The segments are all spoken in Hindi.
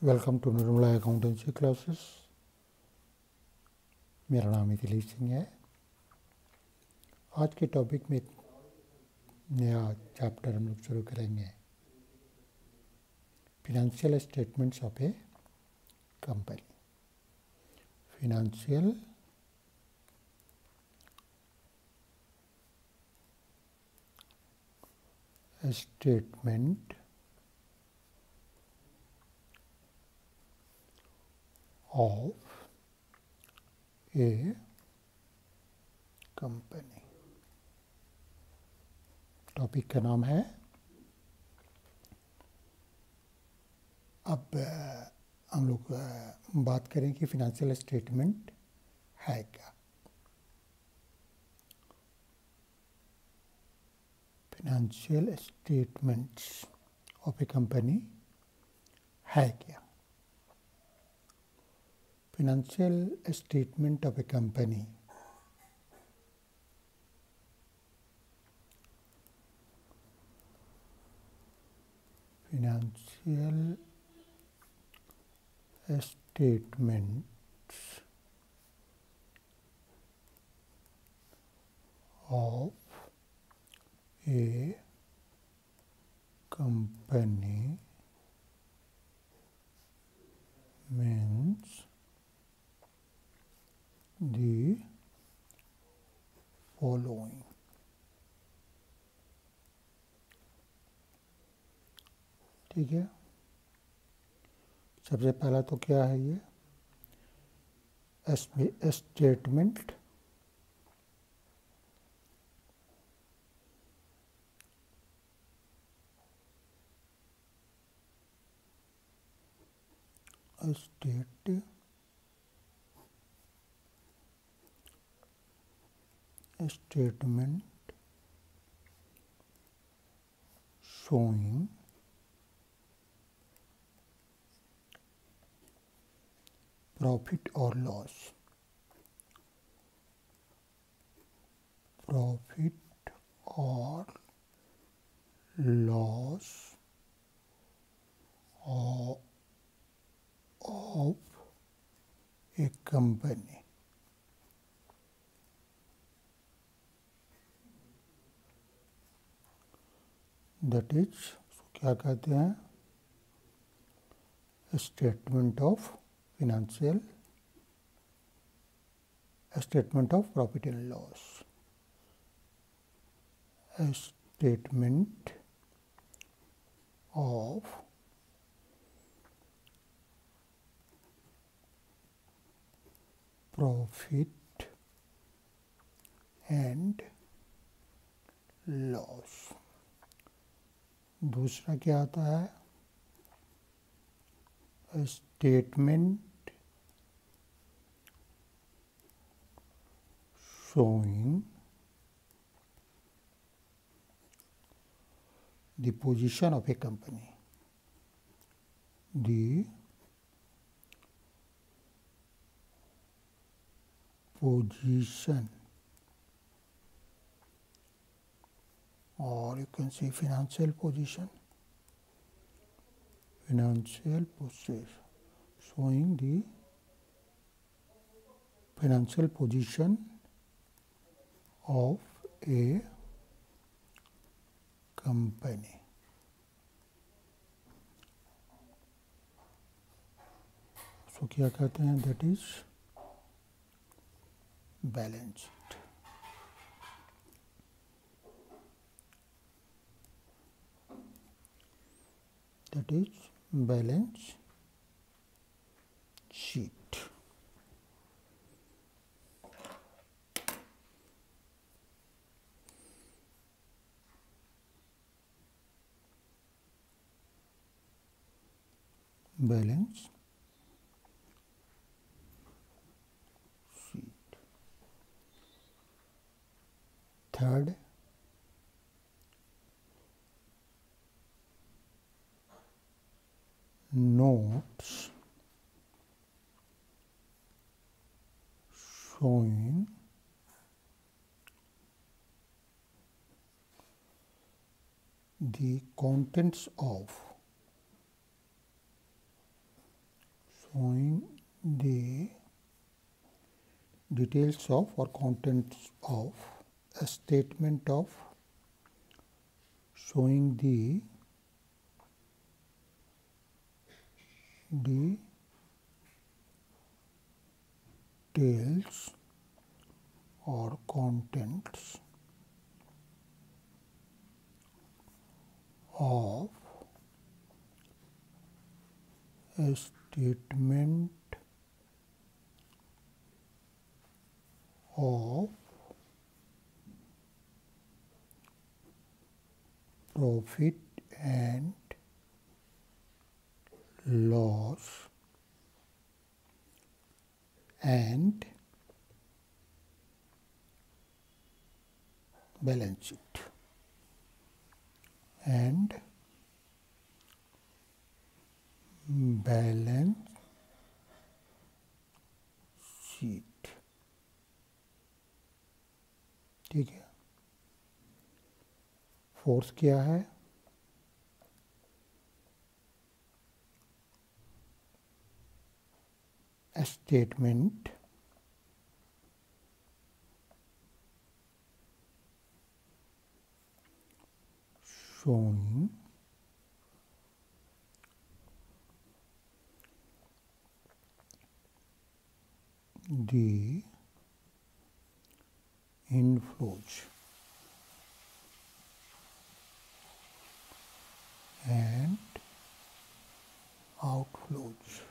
Welcome to Nirmala Accountancy Classes. मेरा नाम दिलीप सिंह है। आज के टॉपिक में एक नया चैप्टर हम लोग शुरू करेंगे, financial statements of A company. Financial statement of A company. Topic का नाम है। अब हम लोग बात करें कि फिनेंशियल स्टेटमेंट है क्या। Financial statements of A company है क्या। Financial statement of A company financial statements of a company means the following. ठीक है, सबसे पहला तो क्या है ये statement statement showing profit or loss, profit or loss of a company। That is क्या कहते हैं, statement of financial statement of profit and loss, statement of profit and loss. दूसरा क्या आता है, statement showing the position of a company, the position, or you can say financial position, showing the financial position of a company। सो क्या कहते हैं, that is balance sheet. That is balance sheet. Balance sheet. Third, notes showing the contents of the details of or contents of a statement of showing the details or contents of a statement of profit and loss and balance sheet and balance sheet. ठीक है। फोर्थ क्या है? A statement showing the inflows and outflows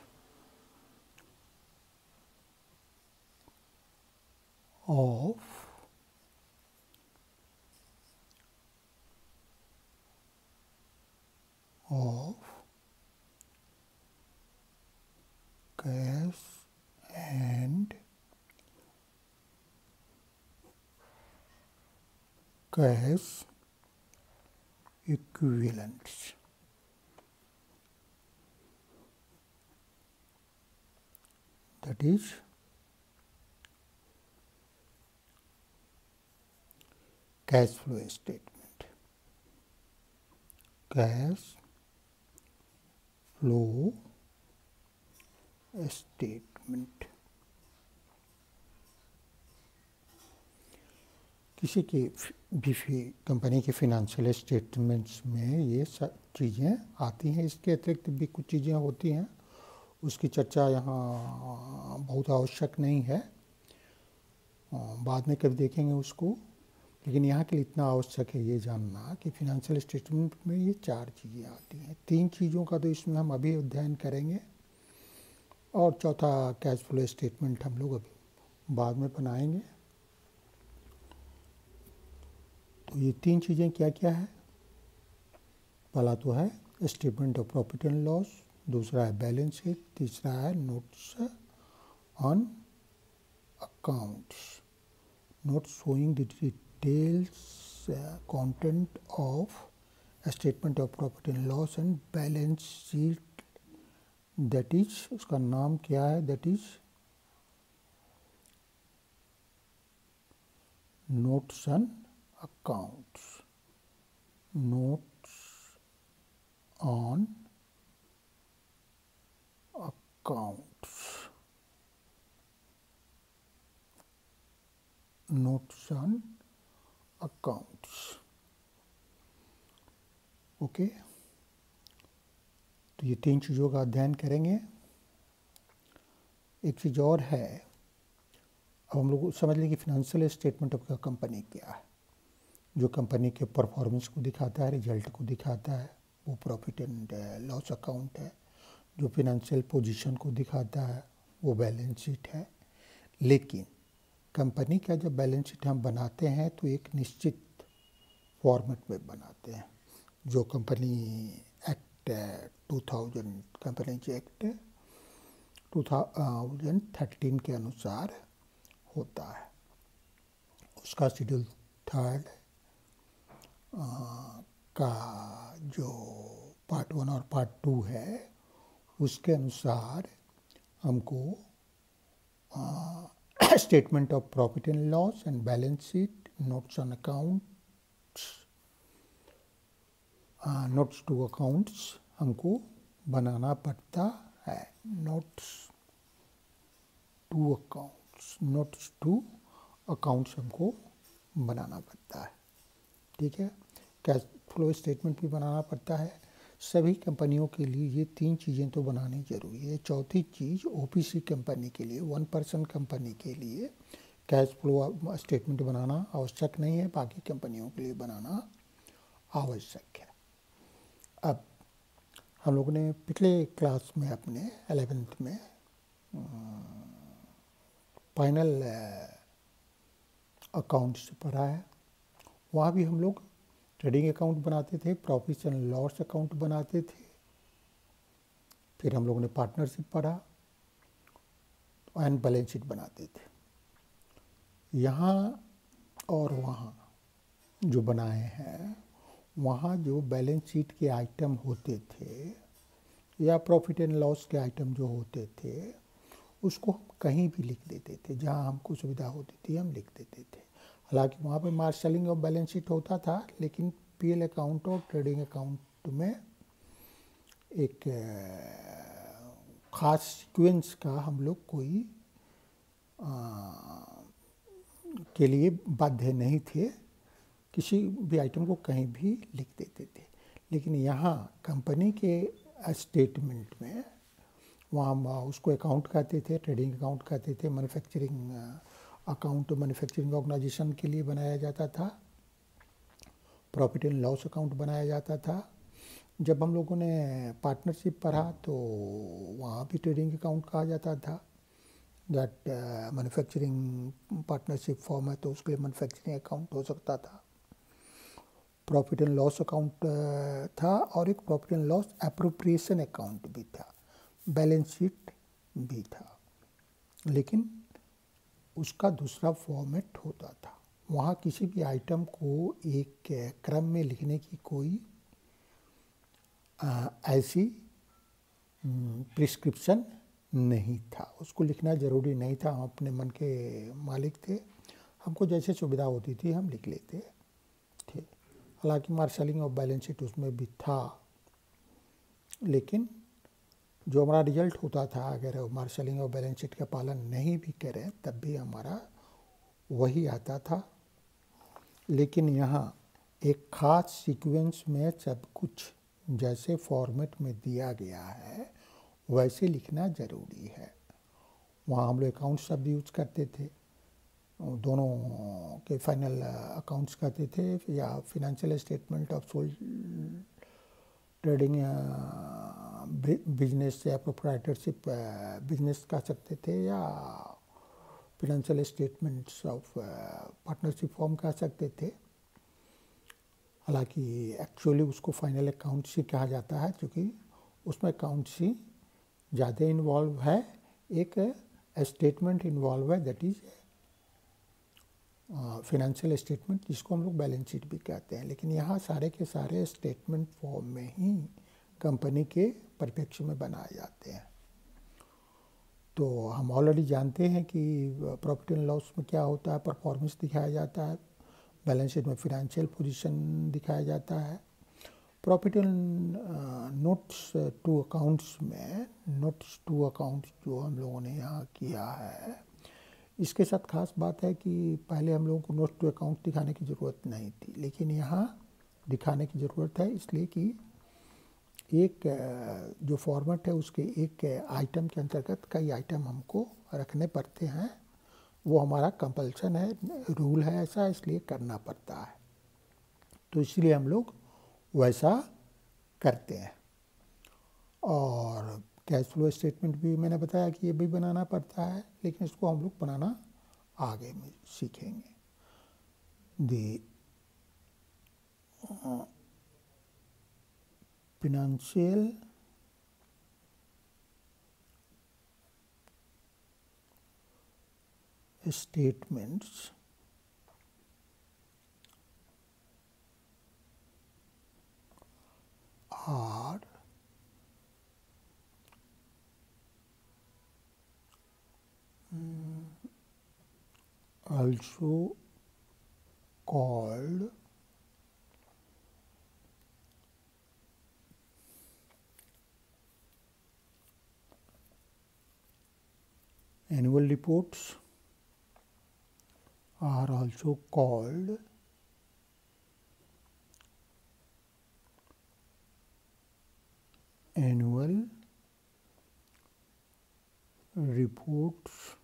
of cash and cash equivalents. That is cash flow statement. Cash flow statement. किसी की भी कंपनी के फाइनेंशियल स्टेटमेंट्स में ये सब चीज़ें आती हैं। इसके अतिरिक्त भी कुछ चीज़ें होती हैं, उसकी चर्चा यहाँ बहुत आवश्यक नहीं है, बाद में कभी देखेंगे उसको। लेकिन यहाँ के लिए इतना आवश्यक है ये जानना कि फाइनेंशियल स्टेटमेंट में ये 4 चीज़ें आती हैं। 3 चीज़ों का तो इसमें हम अभी अध्ययन करेंगे और चौथा कैश फ्लो स्टेटमेंट हम लोग अभी बाद में बनाएंगे। तो ये 3 चीज़ें क्या क्या है? पहला तो है statement of profit and loss, दूसरा है बैलेंस शीट, तीसरा है notes on accounts, notes showing the details content of statement of profit and loss and balance sheet. That is, उसका नाम क्या है? That is notes on accounts, notes on accounts, notes on accounts. Okay, तो ये 3 चीज़ों का अध्ययन करेंगे। एक चीज़ और है, अब हम लोग समझ लें कि फाइनेंशियल स्टेटमेंट ऑफ कंपनी क्या है। जो कंपनी के परफॉर्मेंस को दिखाता है, रिजल्ट को दिखाता है, वो प्रॉफिट एंड लॉस अकाउंट है। जो फिनेंशियल पोजीशन को दिखाता है वो बैलेंस शीट है। लेकिन कंपनी का जब बैलेंस शीट हम बनाते हैं तो एक निश्चित फॉर्मेट में बनाते हैं, जो कंपनी एक्ट 2000 कंपनीज एक्ट 2013 के अनुसार होता है। उसका शेड्यूल 3 का जो पार्ट 1 और पार्ट 2 है, उसके अनुसार हमको statement of profit and loss and balance sheet, notes on accounts, notes to accounts हमको बनाना पड़ता है। Notes to accounts, notes to accounts हमको बनाना पड़ता है। ठीक है, कैश फ्लो स्टेटमेंट भी बनाना पड़ता है। सभी कंपनियों के लिए ये 3 चीज़ें तो बनानी जरूरी है। चौथी चीज़ ओपीसी कंपनी के लिए, 1% कंपनी के लिए कैश फ्लो स्टेटमेंट बनाना आवश्यक नहीं है, बाकी कंपनियों के लिए बनाना आवश्यक है। अब हम लोगों ने पिछले क्लास में अपने 11th में फाइनल अकाउंट्स पढ़ा है। वहाँ भी हम लोग ट्रेडिंग अकाउंट बनाते थे, प्रॉफिट एंड लॉस अकाउंट बनाते थे। फिर हम लोगों ने पार्टनरशिप पढ़ा एंड बैलेंस शीट बनाते थे। यहाँ और वहाँ जो बनाए हैं, वहाँ जो बैलेंस शीट के आइटम होते थे या प्रॉफिट एंड लॉस के आइटम जो होते थे, उसको हम कहीं भी लिख देते थे, जहाँ हमको सुविधा होती थी हम लिख देते थे। हालांकि वहाँ पर मार्शलिंग और बैलेंस शीट होता था, लेकिन पीएल अकाउंट और ट्रेडिंग अकाउंट में एक ख़ास सीक्वेंस का हम लोग कोई के लिए बाध्य नहीं थे, किसी भी आइटम को कहीं भी लिख देते थे। लेकिन यहाँ कंपनी के स्टेटमेंट में वहाँ उसको अकाउंट कहते थे, ट्रेडिंग अकाउंट कहते थे, मैन्युफैक्चरिंग अकाउंट मैन्युफैक्चरिंग ऑर्गेनाइजेशन के लिए बनाया जाता था, प्रॉफिट एंड लॉस अकाउंट बनाया जाता था। जब हम लोगों ने पार्टनरशिप पढ़ा तो वहाँ भी ट्रेडिंग अकाउंट कहा जाता था। दैट मैन्युफैक्चरिंग पार्टनरशिप फॉर्म है तो उसके लिए मैन्युफैक्चरिंग अकाउंट हो सकता था। प्रॉफिट एंड लॉस अकाउंट था और एक profit and loss appropriation account भी था, बैलेंस शीट भी था, लेकिन उसका दूसरा फॉर्मेट होता था। वहाँ किसी भी आइटम को एक क्रम में लिखने की कोई ऐसी प्रिस्क्रिप्शन नहीं था, उसको लिखना ज़रूरी नहीं था। हम अपने मन के मालिक थे, हमको जैसे सुविधा होती थी हम लिख लेते थे। हालांकि मार्शलिंग और बैलेंस शीट उसमें भी था, लेकिन जो हमारा रिजल्ट होता था, अगर मार्शलिंग और बैलेंस शीट का पालन नहीं भी करें तब भी हमारा वही आता था। लेकिन यहाँ एक ख़ास सीक्वेंस में सब कुछ जैसे फॉर्मेट में दिया गया है वैसे लिखना ज़रूरी है। वहाँ हम लोग अकाउंट शब्द यूज करते थे, दोनों के फाइनल अकाउंट्स कहते थे, या financial statement of sole trading business या प्रोप्राइटरशिप बिजनेस कह सकते थे, या financial statements of partnership firm कह सकते थे। हालांकि एक्चुअली उसको फाइनल अकाउंट्स ही कहा जाता है, क्योंकि उसमें अकाउंट्स ही ज़्यादा इन्वॉल्व है। एक स्टेटमेंट इन्वॉल्व है, दैट इज़ फिनेंशियल स्टेटमेंट, जिसको हम लोग बैलेंस शीट भी कहते हैं। लेकिन यहाँ सारे के सारे स्टेटमेंट फॉर्म में ही कंपनी के परिप्रेक्ष्य में बनाए जाते हैं। तो हम ऑलरेडी जानते हैं कि प्रॉफिट एंड लॉस में क्या होता है, परफॉर्मेंस दिखाया जाता है, बैलेंस शीट में फिनेंशियल पोजीशन दिखाया जाता है। Profit and notes to accounts में नोट्स टू अकाउंट्स जो हम लोगों ने यहाँ किया है, इसके साथ खास बात है कि पहले हम लोगों को नोट्स टू अकाउंट दिखाने की ज़रूरत नहीं थी, लेकिन यहाँ दिखाने की ज़रूरत है, इसलिए कि एक जो फॉर्मेट है उसके एक आइटम के अंतर्गत कई आइटम हमको रखने पड़ते हैं। वो हमारा कंपल्सन है, रूल है ऐसा, इसलिए करना पड़ता है। तो इसलिए हम लोग वैसा करते हैं। और कैश फ्लो स्टेटमेंट भी मैंने बताया कि ये भी बनाना पड़ता है, लेकिन इसको हम लोग बनाना आगे में सीखेंगे। The financial statements are also called Annual reports are also called annual reports,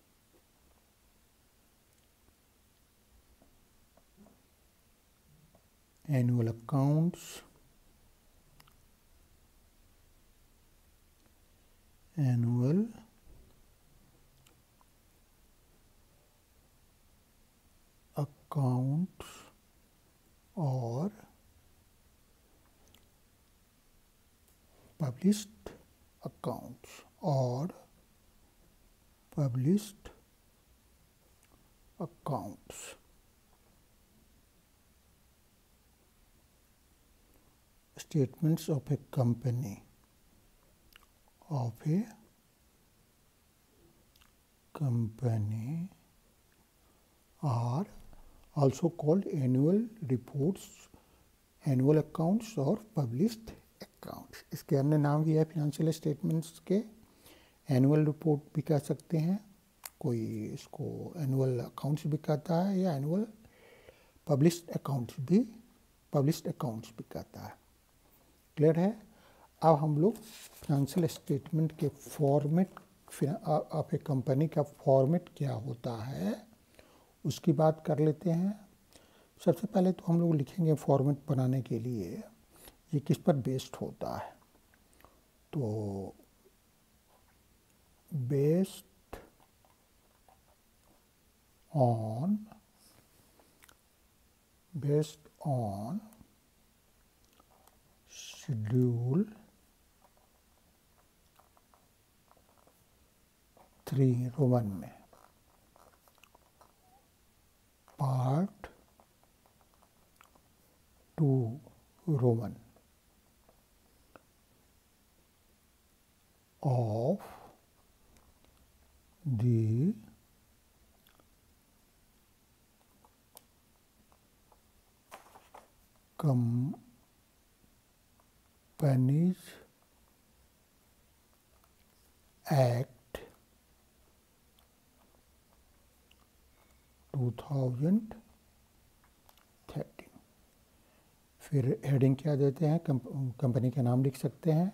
annual accounts, annual accounts or published accounts or published accounts. Statements of a company are also called annual reports, annual accounts और published accounts. इसके अन्य नाम भी है फिनेंशियल स्टेटमेंट्स के. एनुअल रिपोर्ट भी कह सकते हैं, कोई इसको एनुअल अकाउंट्स भी कहता है, या एनुअल पब्लिश्ड अकाउंट्स भी कहता है. क्लियर है. अब हम लोग फिनेंशियल स्टेटमेंट के फॉर्मेट ऑफ ए कंपनी का फॉर्मेट क्या होता है उसकी बात कर लेते हैं. सबसे पहले तो हम लोग लिखेंगे फॉर्मेट बनाने के लिए ये किस पर बेस्ड होता है. तो बेस्ड ऑन शेड्यूल 3 रोमन में part 2 Roman of the Companies Act 2013. फिर हेडिंग क्या देते हैं, कंपनी का नाम लिख सकते हैं.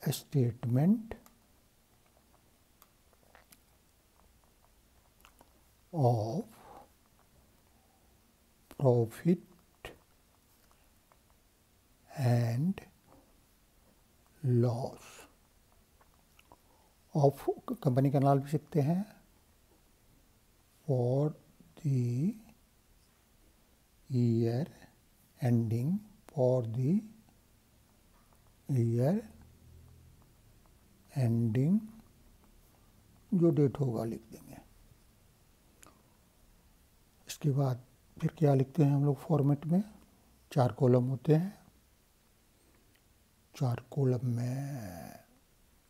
Statement of profit and loss of, company का नाम लिख सकते हैं, for the year ending, for the year ending, जो डेट होगा लिख देंगे. इसके बाद फिर क्या लिखते हैं हम लोग फॉर्मेट में. 4 कॉलम होते हैं. 4 कॉलम में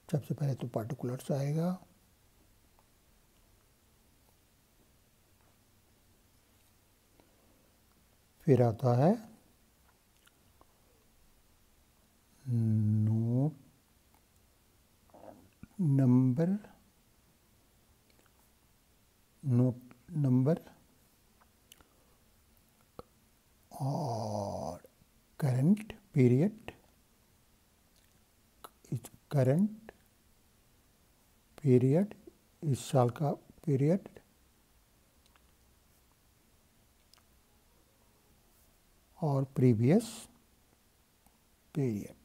सबसे पहले तो पार्टिकुलर्स आएगा, फिर आता है नोट नंबर और करंट पीरियड इस साल का पीरियड, और प्रीवियस पीरियड,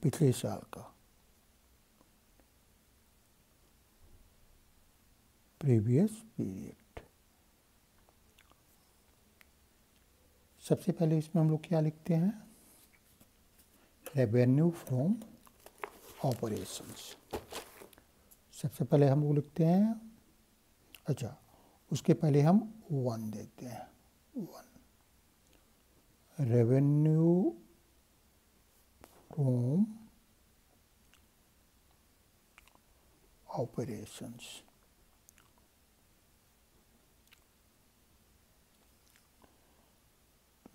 पिछले साल का प्रीवियस पीरियड. सबसे पहले इसमें हम लोग क्या लिखते हैं, रेवेन्यू फ्रॉम ऑपरेशंस. सबसे पहले हम लोग लिखते हैं, अच्छा उसके पहले हम 1 देते हैं, revenue from operations.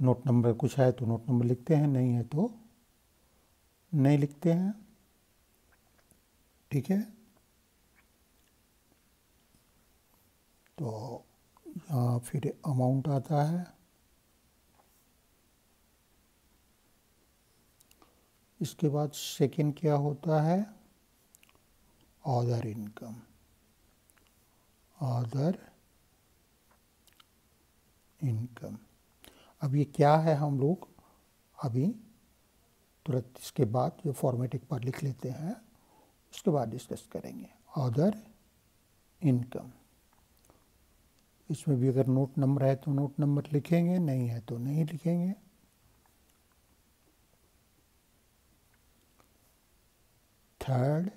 Note number कुछ है तो नोट नंबर लिखते हैं, नहीं है तो नहीं लिखते हैं। ठीक है, तो यहाँ फिर अमाउंट आता है। इसके बाद सेकंड क्या होता है, अदर इनकम। अदर इनकम, अब ये क्या है हम लोग अभी तुरंत इसके बाद जो फॉर्मेट एक बार लिख लेते हैं, उसके बाद डिस्कस करेंगे। अदर इनकम, इसमें भी अगर नोट नंबर है तो नोट नंबर लिखेंगे, नहीं है तो नहीं लिखेंगे। थर्ड,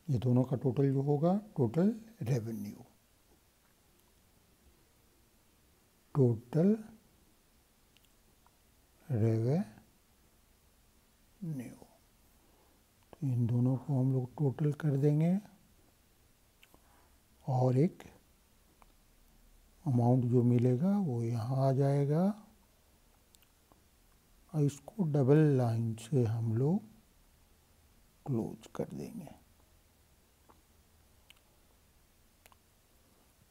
ये दोनों का टोटल जो होगा, टोटल रेवेन्यू। टोटल रेवेन्यू, तो इन दोनों को हम लोग टोटल कर देंगे और एक अमाउंट जो मिलेगा वो यहाँ आ जाएगा और इसको डबल लाइन से हम लोग क्लोज कर देंगे।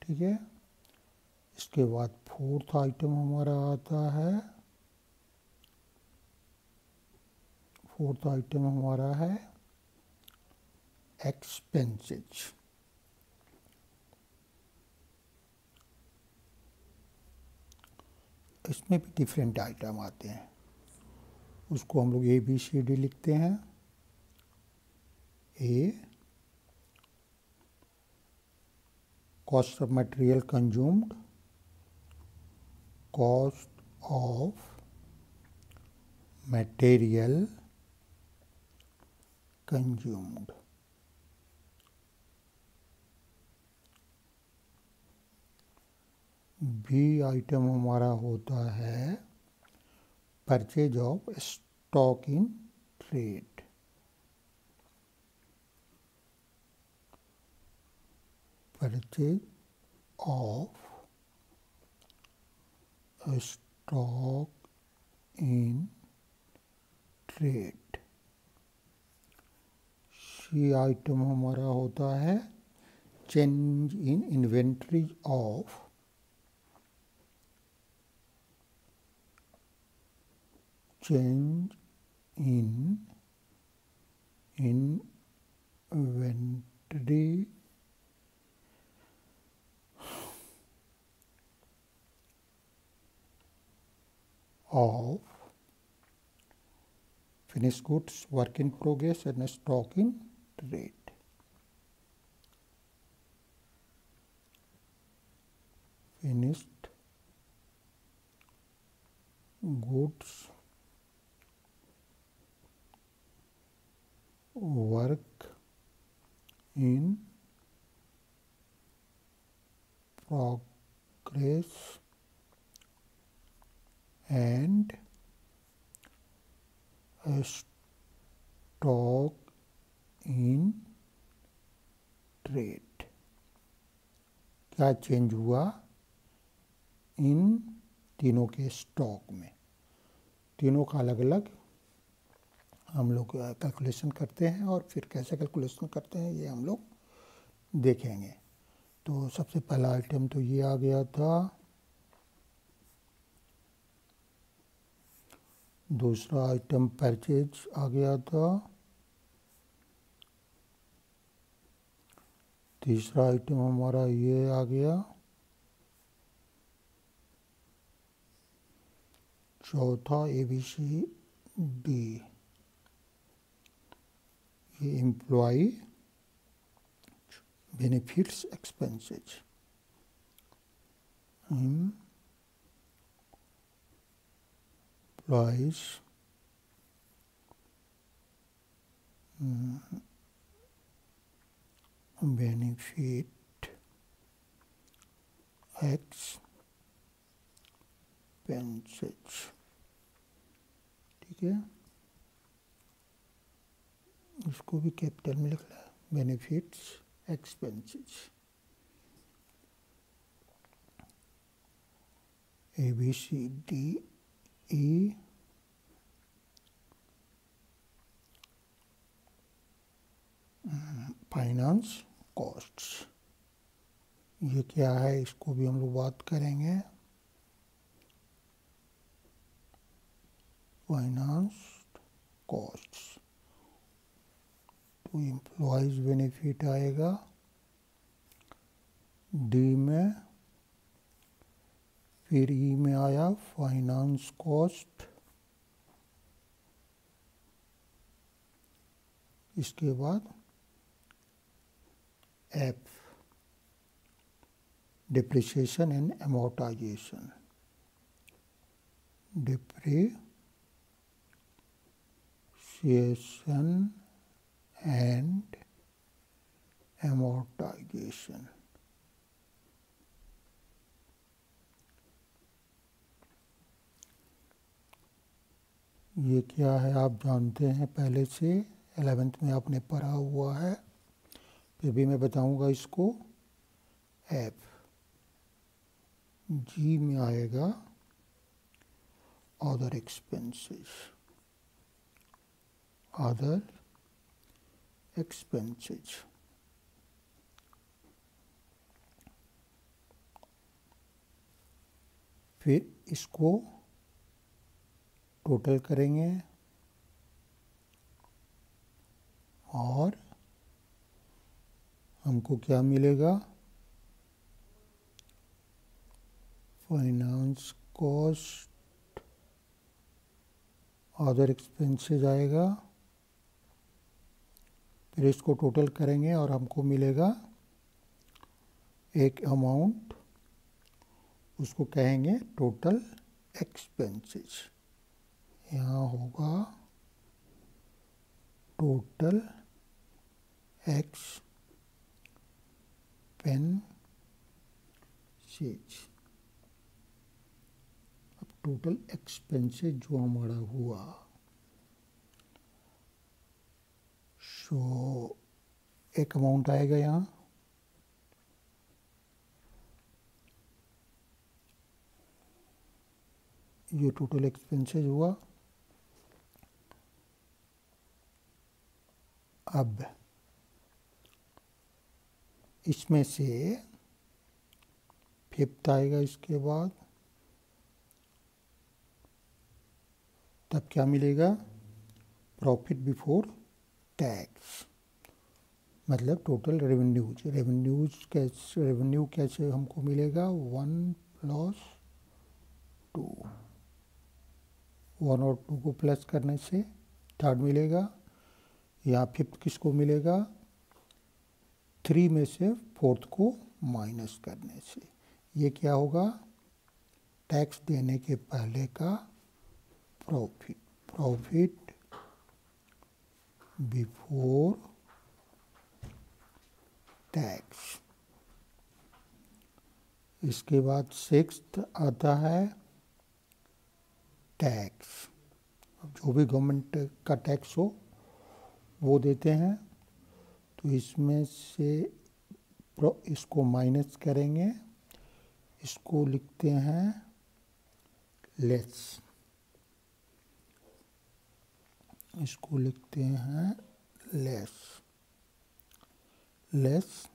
ठीक है, इसके बाद फोर्थ आइटम हमारा आता है, फोर्थ आइटम हमारा है एक्सपेंसेस। इसमें भी डिफरेंट आइटम आते हैं, उसको हम लोग ABCD लिखते हैं। A, cost of material consumed, cost of material consumed. B item हमारा होता है purchase of stock in trade. Purchase of stock in trade. C item हमारा होता है change in inventory of change in inventory of finished goods, work in progress and stock in trade. Finished goods, work in progress and stock in trade। क्या चेंज हुआ इन तीनों के स्टॉक में? तीनों का अलग अलग हम लोग कैलकुलेशन करते हैं और फिर कैसे कैलकुलेशन करते हैं ये हम लोग देखेंगे। तो सबसे पहला आइटम तो ये आ गया था, दूसरा आइटम परचेज आ गया था, तीसरा आइटम हमारा ये आ गया, चौथा ABCD ये employee benefits expenses. Employees benefit expenses, ठीक है, इसको भी कैपिटल में लिखना है, benefits expenses. ABCDE finance costs, ये क्या है इसको भी हम लोग बात करेंगे। फाइनेंस कॉस्ट्स तो एम्प्लॉयज बेनिफिट आएगा डी में, फिर ई में आया फाइनेंस कॉस्ट, इसके बाद F depreciation and amortisation, depreciation and amortisation. ये क्या है आप जानते हैं पहले से, 11th में आपने पढ़ा हुआ है, फिर भी मैं बताऊंगा इसको। एफ जी में आएगा अदर एक्सपेंसेस, अदर एक्सपेंसेस, फिर इसको टोटल करेंगे और हमको क्या मिलेगा, फाइनेंस कॉस्ट अदर एक्सपेंसेस आएगा, फिर इसको टोटल करेंगे और हमको मिलेगा एक अमाउंट, उसको कहेंगे टोटल एक्सपेंसेस। यहाँ होगा टोटल एक्सपेंसेस। अब टोटल एक्सपेंसेस जो हमारा हुआ, सो एक अमाउंट आएगा यहाँ, ये टोटल एक्सपेंसेस हुआ। अब इसमें से फिफ्थ आएगा इसके बाद, तब क्या मिलेगा, प्रॉफिट बिफोर टैक्स, मतलब टोटल रेवेन्यूज। रेवेन्यू कैसे हमको मिलेगा, 1 + 2, 1 और 2 को प्लस करने से थर्ड मिलेगा। यहाँ फिफ्थ किसको मिलेगा, 3 में से फोर्थ को माइनस करने से। ये क्या होगा, टैक्स देने के पहले का प्रॉफिट, प्रॉफिट बिफोर टैक्स। इसके बाद सिक्स्थ आता है टैक्स, जो भी गवर्नमेंट का टैक्स हो वो देते हैं, तो इसमें से इसको माइनस करेंगे, इसको लिखते हैं लेस, इसको लिखते हैं लेस, लेस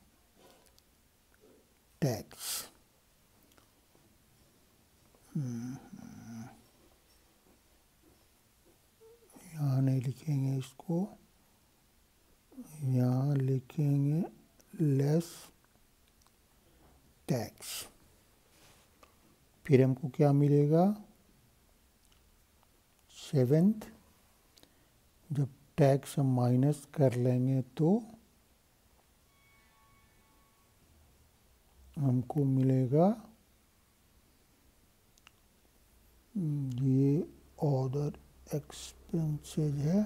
टैक्स। यहाँ नहीं लिखेंगे इसको, यहाँ लिखेंगे लेस टैक्स। फिर हमको क्या मिलेगा, 7th, जब टैक्स हम माइनस कर लेंगे तो हमको मिलेगा ये अदर एक्सपेंसेस है,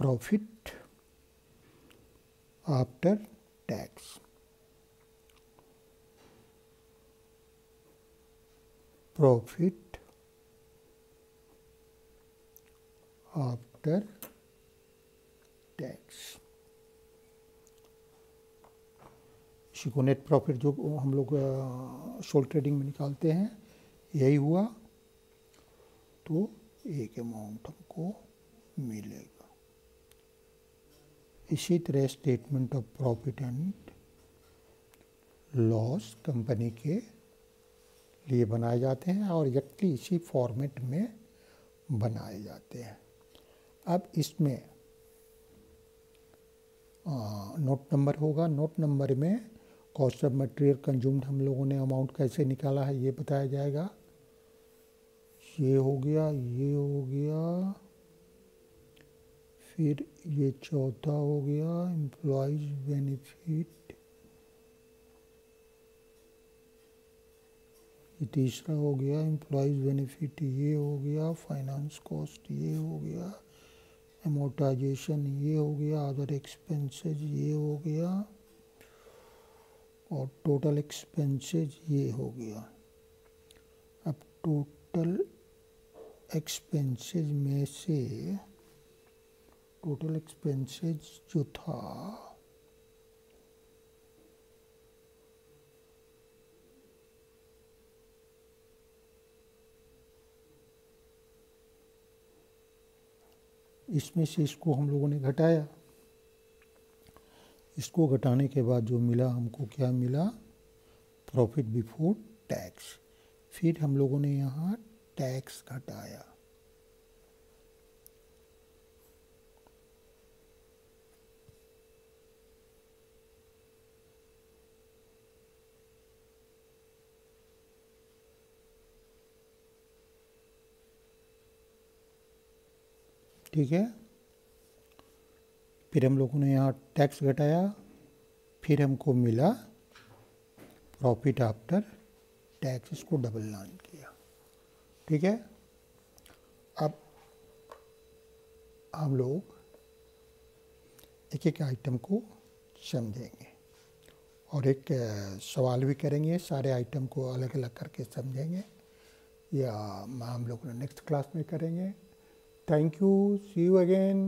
profit after tax, profit after tax. इसी को नेट प्रॉफिट जो हम लोग शॉर्ट ट्रेडिंग में निकालते हैं, यही हुआ। तो एक अमाउंट हमको मिलेगा। इसी तरह statement of profit and loss company के लिए बनाए जाते हैं और एग्जैक्टली इसी फॉर्मेट में बनाए जाते हैं। अब इसमें नोट नंबर होगा। नोट नंबर में कॉस्ट ऑफ मटेरियल कंज्यूम्ड हम लोगों ने अमाउंट कैसे निकाला है ये बताया जाएगा। ये हो गया, ये हो गया, फिर ये चौथा हो गया एम्प्लॉयज बेनिफिट, ये तीसरा हो गया एम्प्लॉयज बेनिफिट, ये हो गया फाइनेंस कॉस्ट, ये हो गया एमोर्टाइजेशन, ये हो गया अदर एक्सपेंसेस, ये हो गया और टोटल एक्सपेंसेस ये हो गया। अब टोटल एक्सपेंसेस में से टोटल एक्सपेंसेस जो था इसमें से इसको हम लोगों ने घटाया। इसको घटाने के बाद जो मिला हमको क्या मिला, प्रॉफिट बिफोर टैक्स। फिर हम लोगों ने यहाँ टैक्स घटाया। ठीक है, फिर हम लोगों ने यहाँ टैक्स घटाया, फिर हमको मिला प्रॉफिट आफ्टर टैक्स, इसको डबल लाइन किया। ठीक है, अब हम लोग एक एक आइटम को समझेंगे और एक सवाल भी करेंगे, सारे आइटम को अलग अलग करके समझेंगे, या हम लोग नेक्स्ट क्लास में करेंगे। Thank you, see you again.